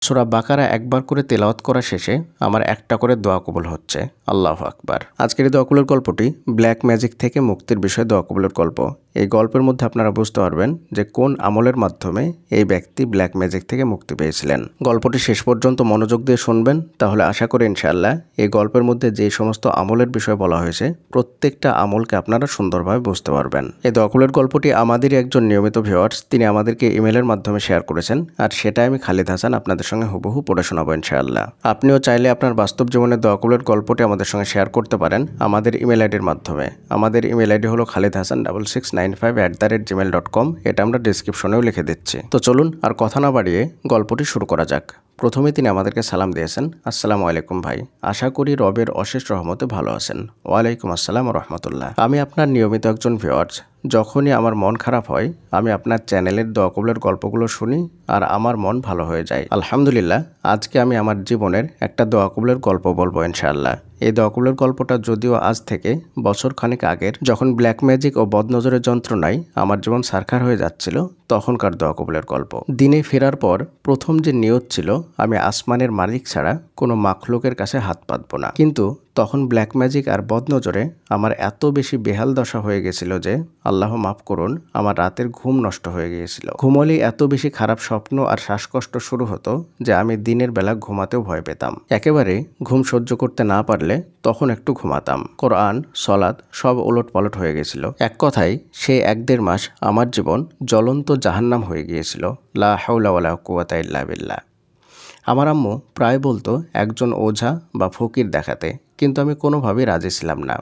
সূরা বাকারা একবার করে তেলাওয়াত করা শেষে আমার একটা করে দোয়া কবুল হচ্ছে। আল্লাহু আকবার। আজকের এই দোয়া কবুলের গল্পটি ব্ল্যাক ম্যাজিক থেকে মুক্তির বিষয়ে দোয়া কবুলের গল্প। এই গল্পের মধ্যে আপনারা বুঝতে পারবেন যে কোন আমলের মাধ্যমে এই ব্যক্তি ব্ল্যাক ম্যাজিক থেকে মুক্তি পেয়েছিলেন। গল্পটি শেষ পর্যন্ত মনোযোগ দিয়ে শুনবেন, তাহলে আশা করি ইনশাআল্লাহ এই গল্পের মধ্যে যে সমস্ত আমলের বিষয়ে বলা হয়েছে প্রত্যেকটা আমলকে আপনারা সুন্দরভাবে বুঝতে পারবেন। এই দোয়া কবুলের গল্পটি আমাদেরই একজন নিয়মিত ভিউয়ার্স তিনি আমাদেরকে ইমেলের মাধ্যমে শেয়ার করেছেন, আর সেটা আমি খালিদ হাসান আপনাদের সঙ্গে হুবহু পড়ে শোনাবো ইনশাআল্লাহ। আপনিও চাইলে আপনার বাস্তব জীবনের দোয়া কবুলের গল্পটি আমাদের সঙ্গে শেয়ার করতে পারেন আমাদের ইমেল আইডির মাধ্যমে। আমাদের ইমেল আইডি হলো khalidhasan6695@gmail.com। এটা আমরা ডিসক্রিপশনেও লিখে দিচ্ছি। তো চলুন আর কথা না বাড়িয়ে গল্পটি শুরু করা যাক। প্রথমে তিনি আমাদেরকে সালাম দিয়েছেন, আসসালামু আলাইকুম ভাই, আশা করি রবের অশেষ রহমতে ভালো আছেন। ওয়ালাইকুম আসসালাম রহমতুল্লাহ। আমি আপনার নিয়মিত একজন ভিউয়ার্স। যখনই আমার মন খারাপ হয় আমি আপনার চ্যানেলের দোয়া কবুলের গল্পগুলো শুনি আর আমার মন ভালো হয়ে যায়। আলহামদুলিল্লাহ, আজকে আমি আমার জীবনের একটা দোয়া কবুলের গল্প বলবো ইনশাআল্লাহ। এই দোয়া কবুলের গল্পটা যদিও আজ থেকে বছর খানেক আগের, যখন ব্ল্যাক ম্যাজিক ও বদনজরের যন্ত্রণায় আমার জীবন সারখার হয়ে যাচ্ছিল তখনকার দোয়া কবুলের গল্প। দিনে ফেরার পর প্রথম যে নিয়ত ছিল আমি আসমানের মালিক ছাড়া কোনো মাখলুকের কাছে হাত পাতবো না, কিন্তু তখন ব্ল্যাক ম্যাজিক আর বদনজরে আমার এত বেশি বেহাল দশা হয়ে গেছিল যে আল্লাহ মাফ করুন, আমার রাতের ঘুম নষ্ট হয়ে গিয়েছিল। ঘুমলেই এত বেশি খারাপ স্বপ্ন আর শ্বাসকষ্ট শুরু হতো যে আমি দিনের বেলা ঘুমাতেও ভয় পেতাম। একেবারে ঘুম সহ্য করতে না পারলে তখন একটু ঘুমাতাম। কোরআন, সলাত সব ওলট পালট হয়ে গেছিল। এক কথায় সেই 1-1.5 মাস আমার জীবন জ্বলন্ত জাহান্নাম হয়ে গিয়েছিল। লা হাওলা ওয়ালা কুওয়াতা ইল্লা বিল্লাহ। আমার আম্মু প্রায় বলতো একজন ওঝা বা ফকির দেখাতে, কিন্তু আমি কোনোভাবেই রাজি ছিলাম না।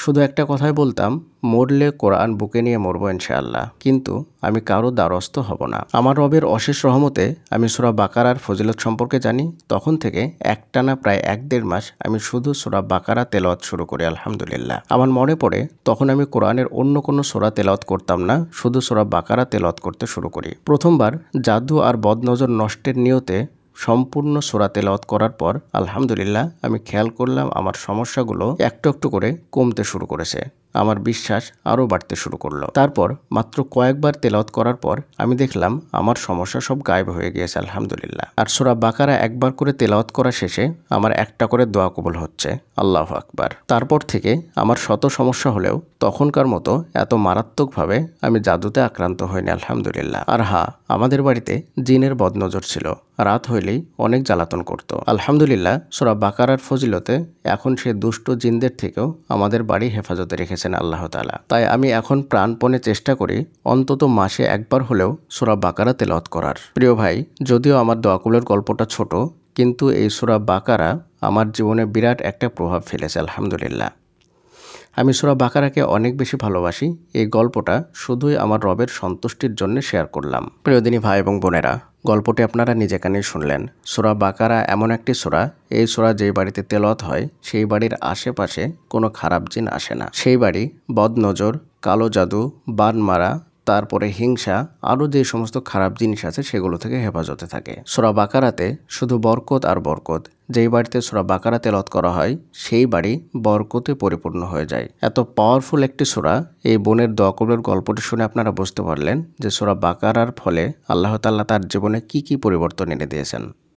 শুধু একটা কথাই বলতাম, মরলে কোরআন বুকে নিয়ে মরবো ইনশাআল্লাহ, কিন্তু আমি কারো দ্বারস্থ হব না। আমার রবের অশেষ রহমতে আমি সূরা বাকারার ফজিলত সম্পর্কে জানি। তখন থেকে একটানা প্রায় 1-1.5 মাস আমি শুধু সূরা বাকারা তেলাওয়াত শুরু করি। আলহামদুলিল্লাহ, আমার মনে পড়ে তখন আমি কোরআনের অন্য কোনো সূরা তেলাওয়াত করতাম না, শুধু সূরা বাকারা তেলাওয়াত করতে শুরু করি। প্রথমবার জাদু আর বদনজর নষ্টের নিয়তে সম্পূর্ণ সূরা তেলাওয়াত করার পর আলহামদুলিল্লাহ আমি খেয়াল করলাম আমার সমস্যাগুলো একটু একটু করে কমতে শুরু করেছে। আমার বিশ্বাস আরও বাড়তে শুরু করলো। তারপর মাত্র কয়েকবার তেলাওয়াত করার পর আমি দেখলাম আমার সমস্যা সব গায়েব হয়ে গিয়েছে আলহামদুলিল্লাহ। আর সূরা বাকারা একবার করে তেলাওয়াত করা শেষে আমার একটা করে দোয়া কবুল হচ্ছে। আল্লাহু আকবার। তারপর থেকে আমার শত সমস্যা হলেও তখনকার মতো এত মারাত্মকভাবে আমি জাদুতে আক্রান্ত হইনি আলহামদুলিল্লাহ। আর হ্যাঁ, আমাদের বাড়িতে জিনের বদনজর ছিল, রাত হইলেই অনেক জ্বালাতন করত। আলহামদুলিল্লাহ, সূরা বাকারার ফজিলতে এখন সে দুষ্ট জিনদের থেকেও আমাদের বাড়ি হেফাজতে রেখেছেন আল্লাহ তাআলা। তাই আমি এখন প্রাণপণে চেষ্টা করি অন্তত মাসে একবার হলেও সূরা বাকারা তেলাওয়াত করার। প্রিয় ভাই, যদিও আমার দোয়া কবুলের গল্পটা ছোট, কিন্তু এই সূরা বাকারা আমার জীবনে বিরাট একটা প্রভাব ফেলেছে আলহামদুলিল্লাহ। আমি সূরা বাকারাকে অনেক বেশি ভালোবাসি। এই গল্পটা শুধুই আমার রবের সন্তুষ্টির জন্য শেয়ার করলাম। প্রিয়দিনী ভাই এবং বোনেরা, গল্পটি আপনারা নিজে কানেই শুনলেন। সূরা বাকারা এমন একটি সূরা, এই সূরা যেই বাড়িতে তেলাওয়াত হয় সেই বাড়ির আশেপাশে কোনো খারাপ জিন আসে না। সেই বাড়ি বদনজর, কালো জাদু, বান মারা, তারপরে হিংসা, আরও যে সমস্ত খারাপ জিনিস আছে সেগুলো থেকে হেফাজতে থাকে। সূরা বাকারাতে শুধু বরকত আর বরকত। যেই বাড়িতে সূরা বাকারা তেলাওয়াত করা হয় সেই বাড়ি বরকতে পরিপূর্ণ হয়ে যায়। এত পাওয়ারফুল একটি সূরা। এই বোনের দোয়া কবুলের গল্পটি শুনে আপনারা বুঝতে পারলেন যে সূরা বাকারার ফলে আল্লাহ তাআলা তার জীবনে কি কি পরিবর্তন এনে দিয়েছেন।